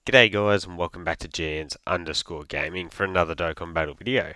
G'day guys and welcome back to GNs_gaming for another Dokkan battle video.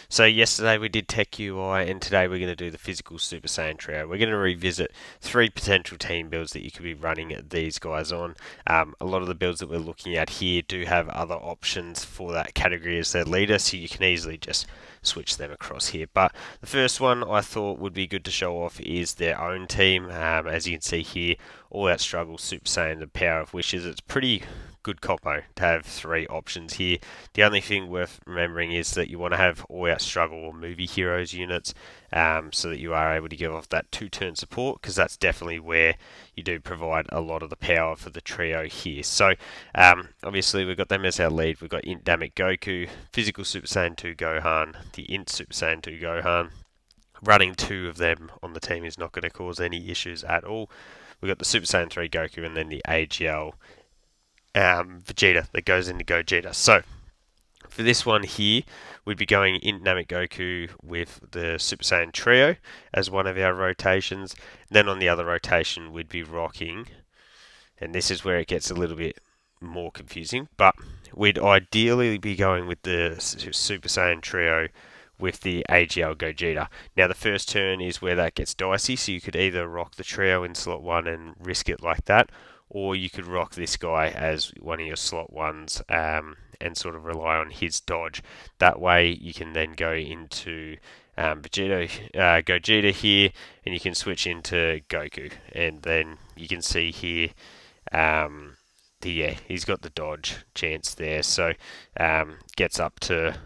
So yesterday we did Tech UI and today we're going to do the physical Super Saiyan Trio. We're going to revisit 3 potential team builds that you could be running these guys on. A lot of the builds that we're looking at here do have other options for that category as their leader, so you can easily just switch them across here. But the first one I thought would be good to show off is their own team. As you can see here, All Out Struggle, Super Saiyan, the Power of Wishes. It's pretty good combo to have 3 options here. The only thing worth remembering is that you want to have All Out Struggle or Movie Heroes units so that you are able to give off that 2-turn support, because that's definitely where you do provide a lot of the power for the trio here. So obviously we've got them as our lead. We've got Int Dynamic Goku, Physical Super Saiyan 2 Gohan, the Int Super Saiyan 2 Gohan. Running 2 of them on the team is not going to cause any issues at all. We've got the Super Saiyan 3 Goku and then the AGL Vegeta that goes into Gogeta. So for this one here, we'd be going Int Dynamic Goku with the Super Saiyan Trio as one of our rotations. Then on the other rotation, we'd be rocking, and this is where it gets a little bit more confusing, but we'd ideally be going with the Super Saiyan Trio with the AGL Gogeta. Now the first turn is where that gets dicey, so you could either rock the trio in slot 1 and risk it like that, or you could rock this guy as one of your slot 1s and sort of rely on his dodge. That way you can then go into Gogeta here, and you can switch into Goku, and then you can see here he's got the dodge chance there, so gets up to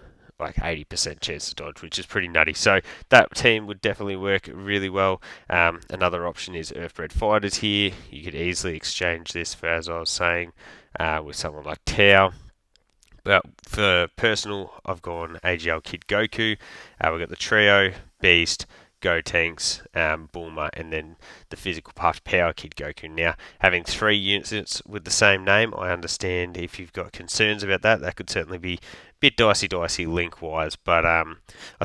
like 80% chance to dodge, which is pretty nutty. So that team would definitely work really well. Another option is Earthbred Fighters here. You could easily exchange this for, as I was saying, with someone like Tao. But for personal, I've gone AGL Kid Goku. We've got the Trio, Beast, Gotenks, Bulma, and then the physical puffed Power Kid Goku. Now, having 3 units with the same name, I understand if you've got concerns about that, that could certainly be a bit dicey link-wise, but I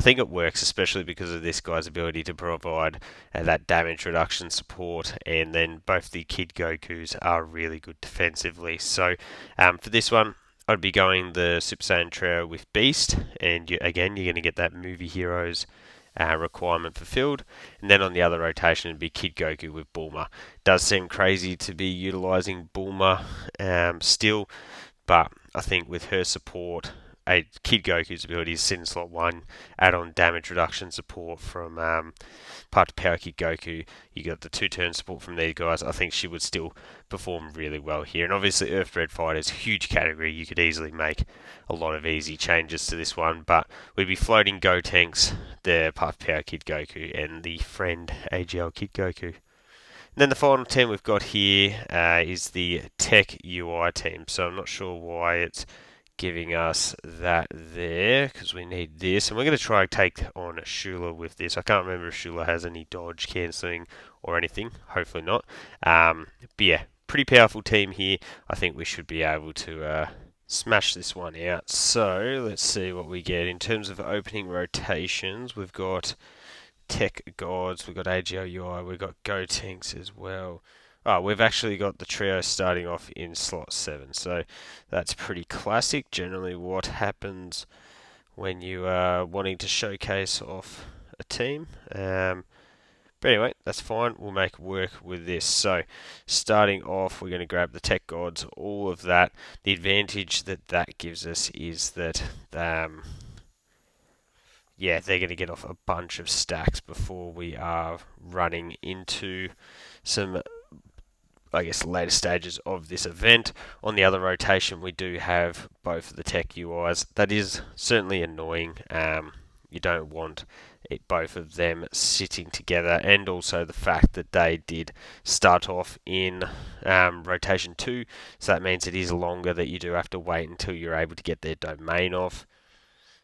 think it works, especially because of this guy's ability to provide that damage reduction support, and then both the Kid Gokus are really good defensively. So for this one, I'd be going the Super Saiyan Trio with Beast, and again, you're going to get that Movie Heroes requirement fulfilled. And then on the other rotation, it'd be Kid Goku with Bulma. Does seem crazy to be utilizing Bulma still, but I think with her support, Kid Goku's ability to sit in slot 1, add on damage reduction support from part of Power Kid Goku, you got the 2-turn support from these guys. I think she would still perform really well here. And obviously Earthbred Fighters, huge category. You could easily make a lot of easy changes to this one, but we'd be floating Gotenks, the part of Power Kid Goku, and the friend AGL Kid Goku. And then the final team we've got here is the Tech UI team. So I'm not sure why it's giving us that there, because we need this, and we're going to try and take on Shula with this. I can't remember if Shula has any dodge cancelling or anything. Hopefully not. But yeah, pretty powerful team here. I think we should be able to smash this one out. So let's see what we get in terms of opening rotations. We've got Tech Gods, we've got AGL UI, we've got Gotenks as well. Oh, we've actually got the trio starting off in slot 7, so that's pretty classic. Generally what happens when you are wanting to showcase off a team. But anyway, that's fine. We'll make work with this. So starting off, we're going to grab the Tech Gods, all of that. The advantage that that gives us is that they're going to get off a bunch of stacks before we are running into some, I guess, later stages of this event. On the other rotation, we do have both of the Tech UIs. That is certainly annoying. You don't want both of them sitting together, and also the fact that they did start off in rotation 2, so that means it is longer that you do have to wait until you're able to get their domain off.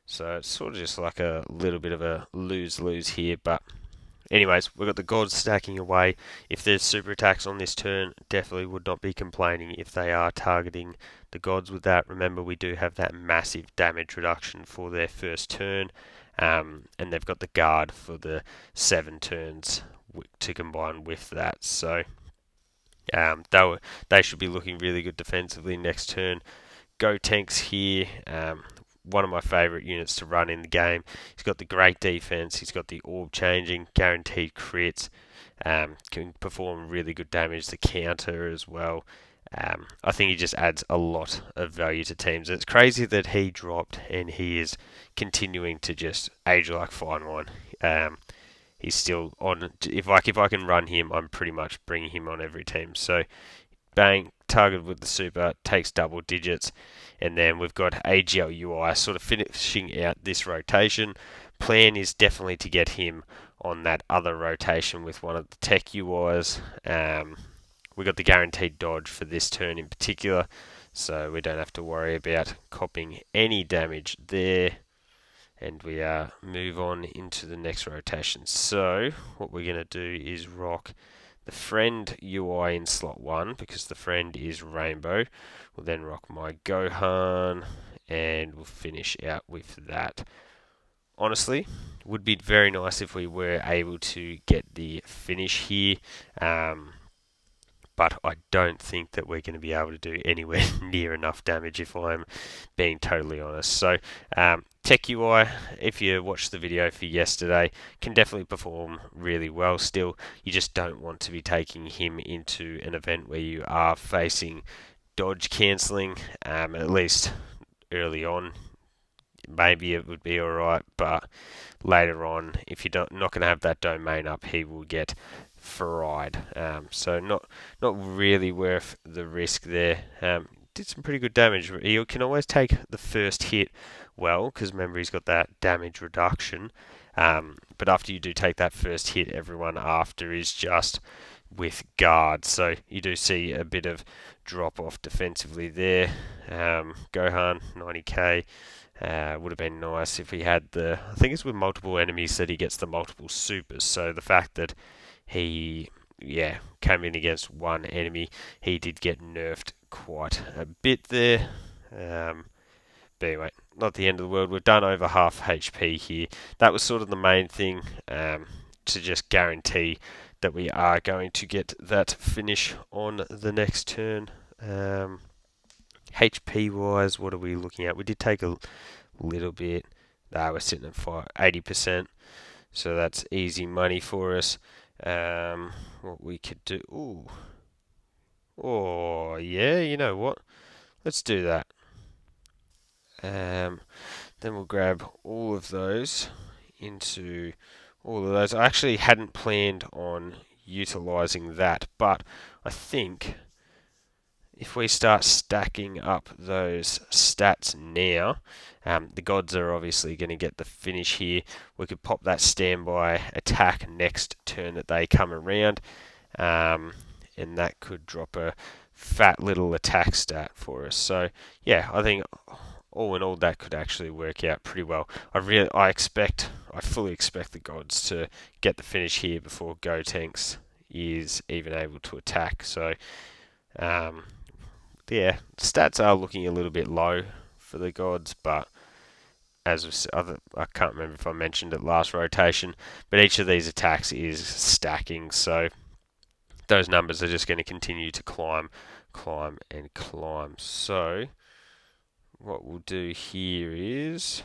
So it's sort of just like a little bit of a lose-lose here, but anyways, we've got the gods stacking away. If there's super attacks on this turn, definitely would not be complaining if they are targeting the gods with that. Remember, we do have that massive damage reduction for their first turn, and they've got the guard for the 7 turns to combine with that. So They should be looking really good defensively next turn. Go Tanks here. One of my favourite units to run in the game. He's got the great defense. He's got the orb changing, guaranteed crits. Can perform really good damage. The counter as well. I think he just adds a lot of value to teams. It's crazy that he dropped and he is continuing to just age like fine wine. He's still on. If I can run him, I'm pretty much bringing him on every team. So bang, targeted with the super, takes double digits, and then we've got AGLUI sort of finishing out this rotation. Plan is definitely to get him on that other rotation with one of the tech UIs. We got the guaranteed dodge for this turn in particular, so we don't have to worry about copying any damage there. And we move on into the next rotation. So what we're going to do is rock the friend UI in slot 1 because the friend is rainbow. We'll then rock my GOHAN and we'll finish out with that. Honestly, would be very nice if we were able to get the finish here. But I don't think that we're going to be able to do anywhere near enough damage if I'm being totally honest. So Tech UI, if you watched the video for yesterday, can definitely perform really well still. You just don't want to be taking him into an event where you are facing dodge cancelling, at least early on. Maybe it would be alright, but later on, if you're not going to have that domain up, he will get fried. So not really worth the risk there. Did some pretty good damage. He can always take the first hit well, because remember he's got that damage reduction. But after you do take that first hit, everyone after is just with guard. So you do see a bit of drop off defensively there. GOHAN 90k. Would have been nice if he had the. I think it's with multiple enemies that he gets the multiple supers. So the fact that he, came in against one enemy, he did get nerfed quite a bit there. But anyway, not the end of the world. We've done over half HP here. That was sort of the main thing, to just guarantee that we are going to get that finish on the next turn. HP wise, what are we looking at? We did take a little bit. We're sitting at 80%, so that's easy money for us. What we could do? Oh yeah, you know what? Let's do that. Then we'll grab all of those into all of those. I actually hadn't planned on utilizing that, but I think if we start stacking up those stats now, the gods are obviously going to get the finish here. We could pop that standby attack next turn that they come around, and that could drop a fat little attack stat for us. So yeah, I think all in all that could actually work out pretty well. I fully expect the gods to get the finish here before Go Tanks is even able to attack. So yeah, stats are looking a little bit low for the gods, but as I can't remember if I mentioned it last rotation, but each of these attacks is stacking, so those numbers are just going to continue to climb and climb. So what we'll do here is,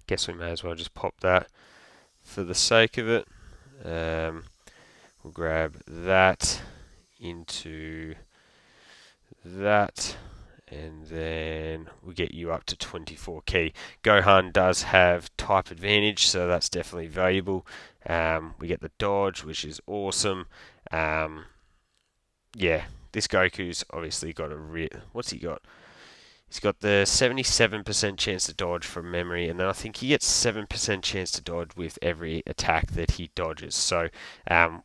guess we may as well just pop that for the sake of it. We'll grab that into that, and then we'll get you up to 24 key. GOHAN does have type advantage, so that's definitely valuable. We get the dodge, which is awesome. This Goku's obviously got what's he got? He's got the 77% chance to dodge from memory, and then I think he gets 7% chance to dodge with every attack that he dodges. So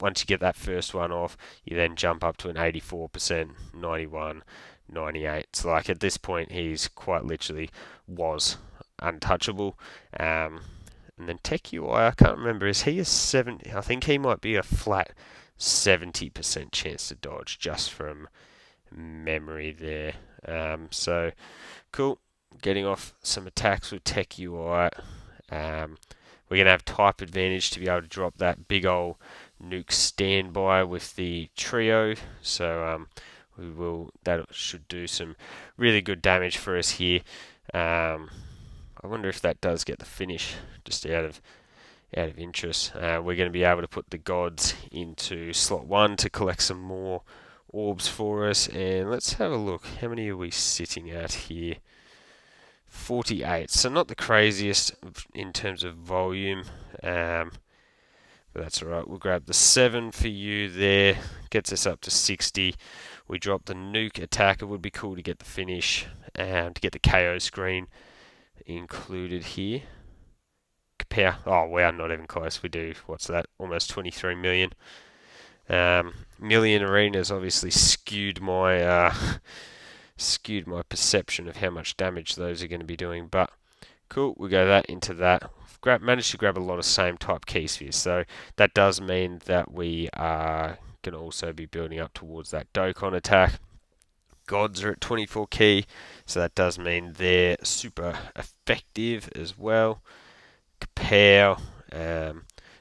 once you get that first one off, you then jump up to an 84%, 91, 98. So like at this point, he's quite literally was untouchable. And then Tech UI, I can't remember, is he a 70? I think he might be a flat 70% chance to dodge just from memory there. So cool, getting off some attacks with Tech UI. We're going to have type advantage to be able to drop that big old nuke standby with the trio, so that should do some really good damage for us here. I wonder if that does get the finish, just out of interest. We're going to be able to put the gods into slot 1 to collect some more orbs for us, and let's have a look. How many are we sitting at here? 48, so not the craziest in terms of volume, but that's alright. We'll grab the 7 for you there, gets us up to 60. We drop the nuke attack. It would be cool to get the finish, to get the KO screen included here. Kapow. Oh wow, not even close. We do, what's that, almost 23 million. Million arenas obviously skewed my perception of how much damage those are going to be doing, but cool, we'll go that into that. Managed to grab a lot of same type key spheres, so that does mean that we are going to also be building up towards that Dokkan attack. Gods are at 24 key, so that does mean they're super effective as well. Kapow.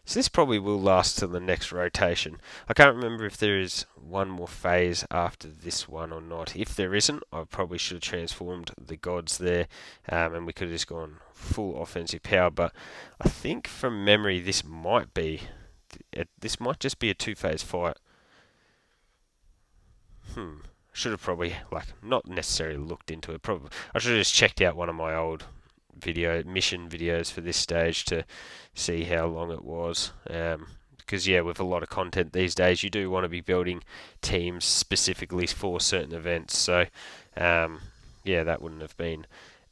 So this probably will last till the next rotation. I can't remember if there is one more phase after this one or not. If there isn't, I probably should have transformed the gods there, and we could have just gone full offensive power. But I think from memory, this might just be a 2-phase fight. Should have probably not necessarily looked into it. Probably I should have just checked out one of my old mission videos for this stage to see how long it was. Because yeah, with a lot of content these days, you do want to be building teams specifically for certain events. So yeah, that wouldn't have been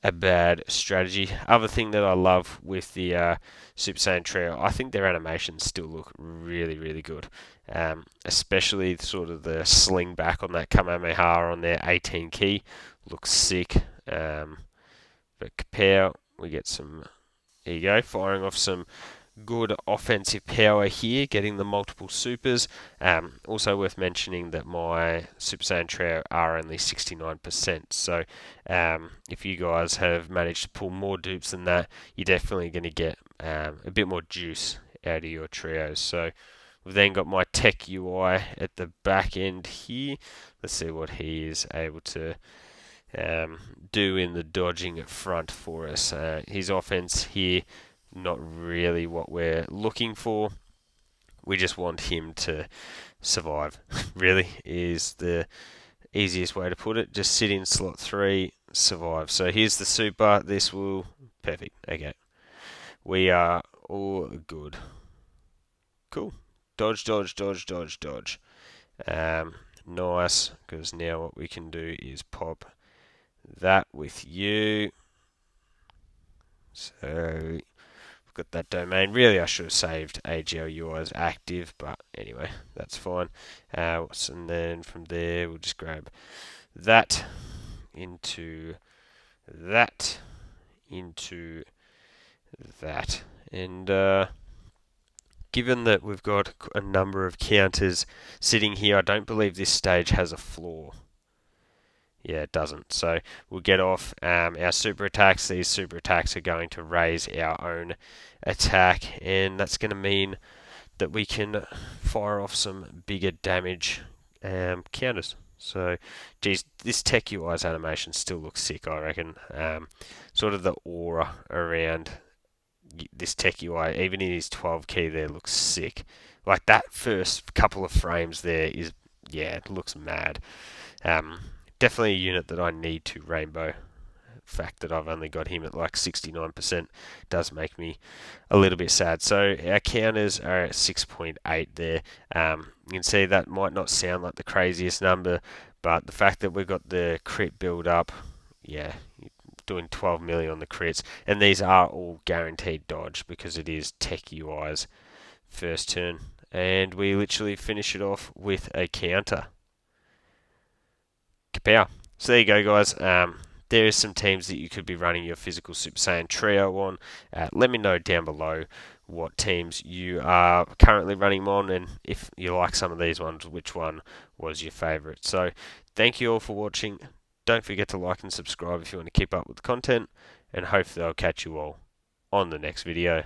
a bad strategy. Other thing that I love with the Super Saiyan Trio, I think their animations still look really, really good. Especially sort of the sling back on that Kamehameha on their 18 key looks sick. But Kapow, we get some, there you go, firing off some good offensive power here, getting the multiple supers. Also worth mentioning that my Super Saiyan Trio are only 69%, so if you guys have managed to pull more dupes than that, you're definitely going to get a bit more juice out of your trios. So we've then got my tech UI at the back end here. Let's see what he is able to do in the dodging at front for us. His offense here, not really what we're looking for. We just want him to survive, really, is the easiest way to put it. Just sit in slot 3, survive. So here's the super. This will, perfect. Okay, we are all good. Cool. Dodge, dodge, dodge, dodge, dodge. Nice, because now what we can do is pop that with you. So we've got that domain. Really, I should have saved AGLUI as active, but anyway, that's fine. And then from there, we'll just grab that into that into that. And given that we've got a number of counters sitting here, I don't believe this stage has a floor. Yeah, it doesn't. So we'll get off our super attacks. These super attacks are going to raise our own attack, and that's going to mean that we can fire off some bigger damage counters. So, geez, this Tech UI's animation still looks sick, I reckon. Sort of the aura around this Tech UI, even in his 12 key there, looks sick. Like that first couple of frames there is, yeah, it looks mad. Definitely a unit that I need to rainbow. The fact that I've only got him at like 69% does make me a little bit sad. So our counters are at 6.8 there. You can see that might not sound like the craziest number, but the fact that we've got the crit build up, yeah, doing 12 million on the crits, and these are all guaranteed dodge because it is Tech UI's first turn, and we literally finish it off with a counter. Kapow. So there you go, guys. There are some teams that you could be running your physical Super Saiyan Trio on. Let me know down below what teams you are currently running them on, and if you like some of these ones, which one was your favourite. So thank you all for watching. Don't forget to like and subscribe if you want to keep up with the content, and hopefully I'll catch you all on the next video.